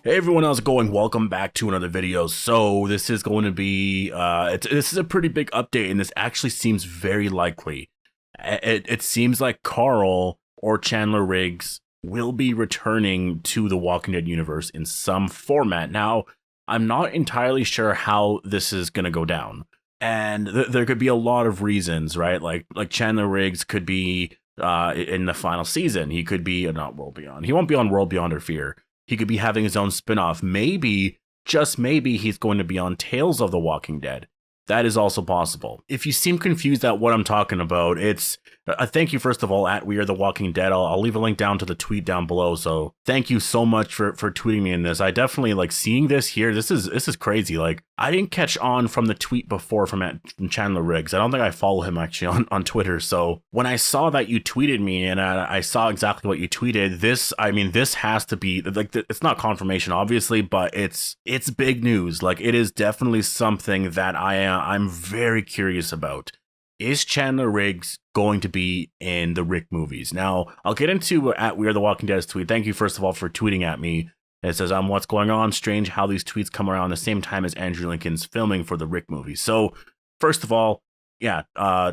Hey everyone, how's it going? Welcome back to another video. So this is going to be, this is a pretty big update, and this actually seems very likely. It seems like Carl or Chandler Riggs will be returning to the Walking Dead universe in some format. Now, I'm not entirely sure how this is going to go down. And there could be a lot of reasons, right? Like Chandler Riggs could be in the final season. He could be, not World Beyond. He won't be on World Beyond or Fear. He could be having his own spin-off. Maybe, just maybe, he's going to be on Tales of the Walking Dead. That is also possible. If you seem confused at what I'm talking about, it's thank you first of all at We Are the Walking Dead. I'll leave a link down to the tweet down below. So thank you so much for tweeting me in this. I definitely like seeing this here. This is crazy. Like I didn't catch on from the tweet before from Chandler Riggs. I don't think I follow him actually on Twitter. So when I saw that you tweeted me and I saw exactly what you tweeted, this has to be like it's not confirmation obviously, but it's big news. Like it is definitely something that I'm very curious about. Is Chandler Riggs going to be in the Rick movies? Now, I'll get into at We Are the Walking Dead's tweet. Thank you, first of all, for tweeting at me. It says, what's going on? Strange how these tweets come around the same time as Andrew Lincoln's filming for the Rick movie. So, first of all, yeah,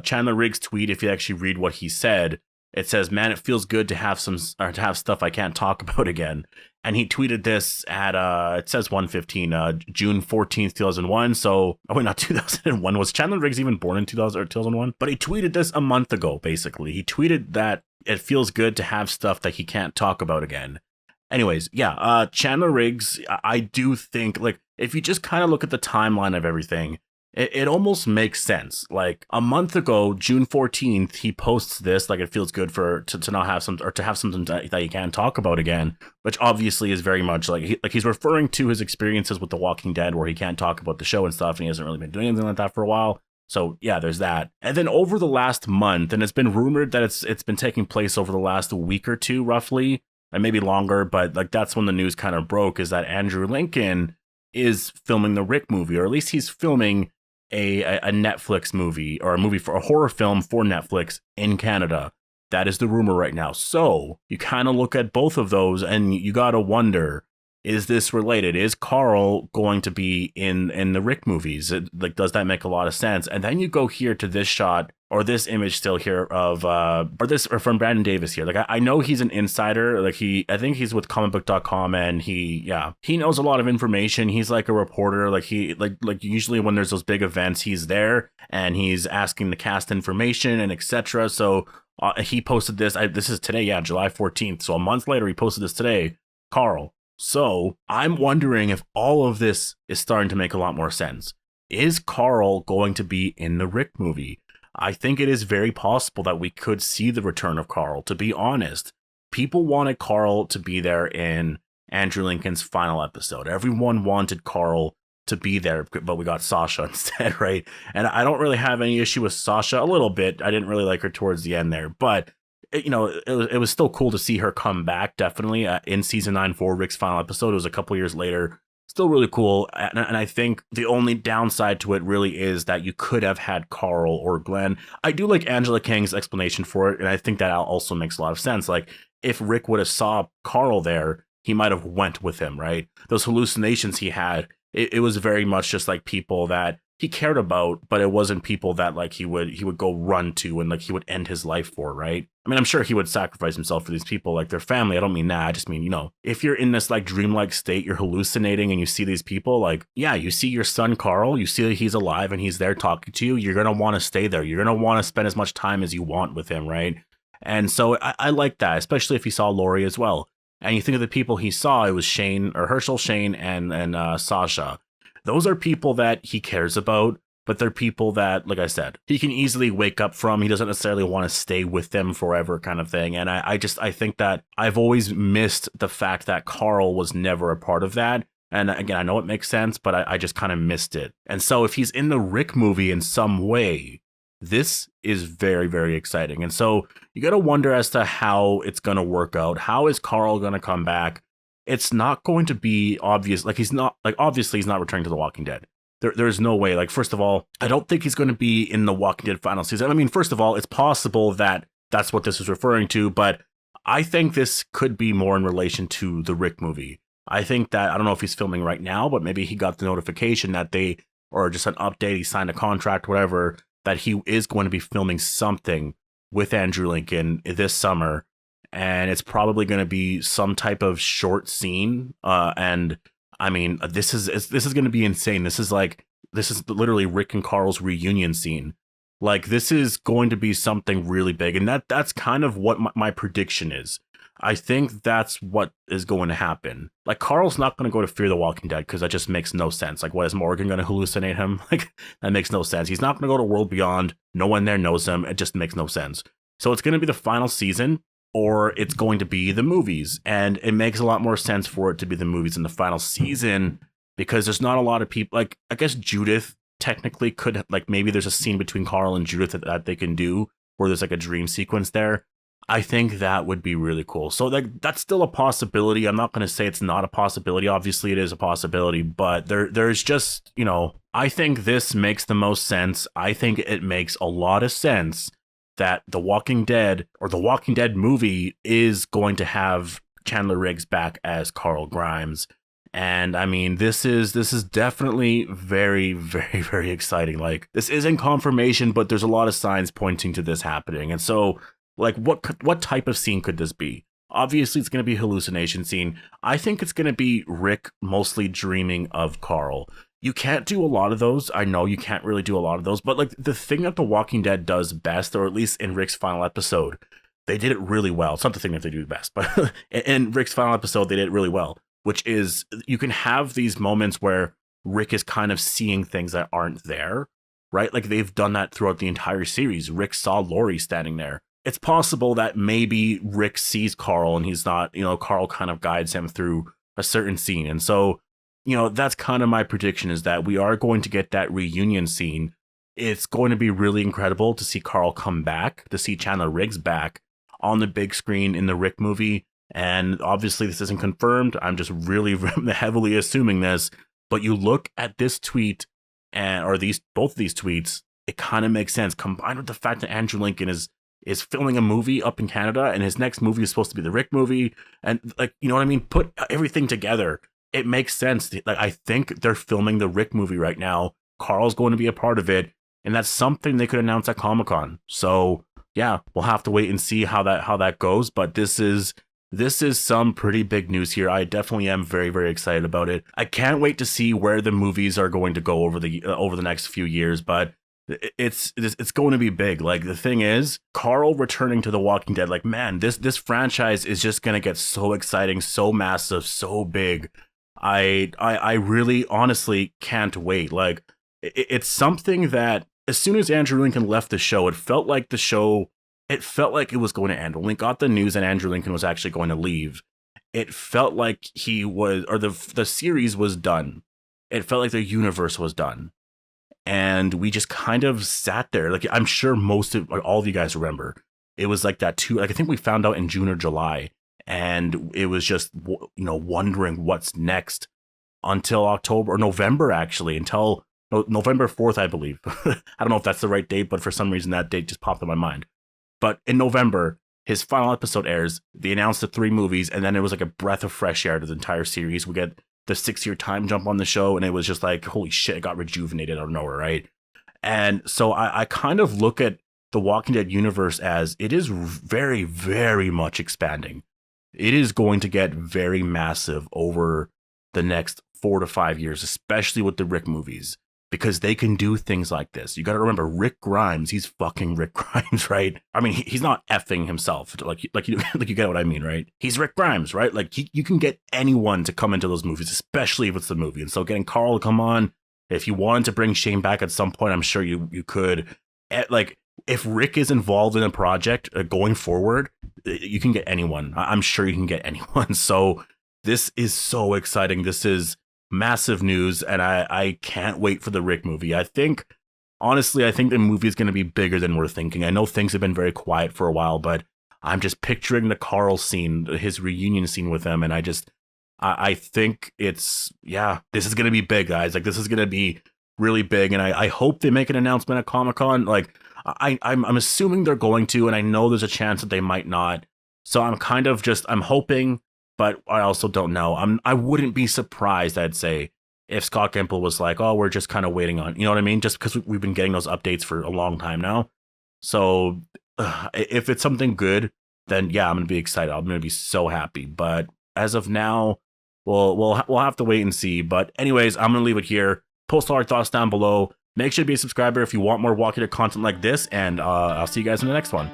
Chandler Riggs' tweet, if you actually read what he said, it says, man, it feels good to have stuff I can't talk about again. And he tweeted this at, it says 1:15, June 14th, 2001. So, oh, wait, not 2001. Was Chandler Riggs even born in 2000 or 2001? But he tweeted this a month ago, basically. He tweeted that it feels good to have stuff that he can't talk about again. Anyways, yeah, Chandler Riggs, I do think, like, if you just kind of look at the timeline of everything, it almost makes sense. Like a month ago, June 14th, he posts this, like it feels good to not have some, or to have something that you can talk about again, which obviously is very much like he's referring to his experiences with The Walking Dead where he can't talk about the show and stuff, and he hasn't really been doing anything like that for a while. So yeah, there's that. And then over the last month, and it's been rumored that it's been taking place over the last week or two, roughly, and maybe longer, but like that's when the news kind of broke, is that Andrew Lincoln is filming the Rick movie, or at least he's filming a Netflix movie, or a horror film for Netflix in Canada. That is the rumor right now. So you kind of look at both of those and you gotta wonder, is this related? Is Carl going to be in the Rick movies? Like, does that make a lot of sense? And then you go here to this shot, or this image still here of, or from Brandon Davis here. Like, I know he's an insider. Like I think he's with comicbook.com, and he knows a lot of information. He's like a reporter. Like like usually when there's those big events, he's there and he's asking the cast information and etc. So he posted this. This is today, yeah, July 14th. So a month later, he posted this today, Carl. So I'm wondering if all of this is starting to make a lot more sense. Is Carl going to be in the Rick movie? I think it is very possible that we could see the return of Carl. To be honest, people wanted Carl to be there in Andrew Lincoln's final episode. Everyone wanted Carl to be there, but we got Sasha instead, right? And I don't really have any issue with Sasha, a little bit. I didn't really like her towards the end there, but it was still cool to see her come back, definitely, in season 9 for Rick's final episode. It was a couple years later. Still really cool. And I think the only downside to it really is that you could have had Carl or Glenn. I do like Angela Kang's explanation for it, and I think that also makes a lot of sense. Like, if Rick would have saw Carl there, he might have went with him, right? Those hallucinations he had, it was very much just like people that he cared about, but it wasn't people that like he would go run to and like he would end his life for, right? I mean, I'm sure he would sacrifice himself for these people, like their family. I don't mean that. I just mean, if you're in this like dreamlike state, you're hallucinating and you see these people, like, yeah, you see your son, Carl, you see that he's alive and he's there talking to you. You're going to want to stay there. You're going to want to spend as much time as you want with him, right? And so I like that, especially if he saw Lori as well. And you think of the people he saw, it was Shane, or Herschel, Shane, and Sasha. Those are people that he cares about, but they're people that, like I said, he can easily wake up from. He doesn't necessarily want to stay with them forever, kind of thing. And I think that I've always missed the fact that Carl was never a part of that. And again, I know it makes sense, but I just kind of missed it. And so if he's in the Rick movie in some way, this is very, very exciting. And so you got to wonder as to how it's going to work out. How is Carl going to come back? It's not going to be obvious. Like, obviously he's not returning to The Walking Dead. There's no way. Like, first of all, I don't think he's going to be in The Walking Dead final season. I mean, first of all, it's possible that that's what this is referring to, but I think this could be more in relation to the Rick movie. I think that, I don't know if he's filming right now, but maybe he got the notification that they, or just an update, he signed a contract, whatever, that he is going to be filming something with Andrew Lincoln this summer. And it's probably going to be some type of short scene. And I mean, this is going to be insane. This is literally Rick and Carl's reunion scene. Like, this is going to be something really big. And that's kind of what my prediction is. I think that's what is going to happen. Like, Carl's not going to go to Fear the Walking Dead because that just makes no sense. Like, what, is Morgan going to hallucinate him? Like, that makes no sense. He's not going to go to World Beyond. No one there knows him. It just makes no sense. So it's going to be the final season, or it's going to be the movies. And it makes a lot more sense for it to be the movies in the final season because there's not a lot of people. Like, I guess Judith technically could, like, maybe there's a scene between Carl and Judith that they can do where there's like a dream sequence there. I think that would be really cool. So like, that's still a possibility. I'm not going to say it's not a possibility. Obviously it is a possibility, but there's just, you know, I think this makes the most sense. I think it makes a lot of sense that The Walking Dead, or the Walking Dead movie, is going to have Chandler Riggs back as Carl Grimes. And I mean, this is definitely very, very, very exciting. Like, this isn't confirmation, but there's a lot of signs pointing to this happening. And so, like, what type of scene could this be? Obviously, it's going to be a hallucination scene. I think it's going to be Rick mostly dreaming of Carl. You can't do a lot of those. I know you can't really do a lot of those, but like, the thing that The Walking Dead does best, or at least in Rick's final episode, they did it really well. It's not the thing that they do best, but in Rick's final episode, they did it really well, which is you can have these moments where Rick is kind of seeing things that aren't there, right? Like, they've done that throughout the entire series. Rick saw Lori standing there. It's possible that maybe Rick sees Carl and he's not, you know, Carl kind of guides him through a certain scene. And so, you know, that's kind of my prediction, is that we are going to get that reunion scene. It's going to be really incredible to see Carl come back, to see Chandler Riggs back on the big screen in the Rick movie. And obviously this isn't confirmed. I'm just really heavily assuming this, but you look at this tweet or both of these tweets, it kind of makes sense, combined with the fact that Andrew Lincoln is filming a movie up in Canada, and his next movie is supposed to be the Rick movie. And like, you know what I mean? Put everything together, it makes sense. Like, I think they're filming the Rick movie right now. Carl's going to be a part of it, and that's something they could announce at Comic-Con. So yeah, we'll have to wait and see how that goes. But this is some pretty big news here. I definitely am very, very excited about it. I can't wait to see where the movies are going to go over the next few years, but it's going to be big. Like, the thing is, Carl returning to The Walking Dead, like, man, this franchise is just going to get so exciting, so massive, so big. I really honestly can't wait. Like, it's something that as soon as Andrew Lincoln left the show, it felt like it was going to end. When we got the news that Andrew Lincoln was actually going to leave, it felt like the series was done. It felt like the universe was done. And we just kind of sat there. Like, I'm sure all of you guys remember, it was like that too. Like, I think we found out in June or July, and it was just, you know, wondering what's next until October or November, actually, until November 4th, I believe. I don't know if that's the right date, but for some reason that date just popped in my mind. But in November, his final episode airs. They announced the 3 movies, and then it was like a breath of fresh air to the entire series. We get the 6-year time jump on the show, and it was just like, holy shit, it got rejuvenated out of nowhere, right? And so I kind of look at the Walking Dead universe as it is very, very much expanding. It is going to get very massive over the next 4 to 5 years, especially with the Rick movies, because they can do things like this. You got to remember, Rick Grimes, he's fucking Rick Grimes, right? I mean, he's not effing himself, like you get what I mean, right? He's Rick Grimes, right? Like, you can get anyone to come into those movies, especially if it's the movie. And so getting Carl to come on, if you wanted to bring Shane back at some point, I'm sure you could. Like, if Rick is involved in a project going forward, you can get anyone. I'm sure you can get anyone. So this is so exciting. This is massive news, and I can't wait for the Rick movie. Honestly, I think the movie is going to be bigger than we're thinking. I know things have been very quiet for a while, but I'm just picturing the Carl scene, his reunion scene with him, and I think this is going to be big, guys. Like, this is going to be really big, and I hope they make an announcement at Comic-Con. Like, I'm assuming they're going to, and I know there's a chance that they might not. So I'm hoping but I also don't know. I wouldn't be surprised, I'd say, if Scott Gimple was like, oh, we're just kind of waiting on, you know what I mean? Just because we've been getting those updates for a long time now. So if it's something good, then yeah, I'm gonna be excited. I'm gonna be so happy. But as of now, we'll have to wait and see. But anyways, I'm gonna leave it here. Post all your thoughts down below. Make sure to be a subscriber if you want more Walking Dead content like this, and I'll see you guys in the next one.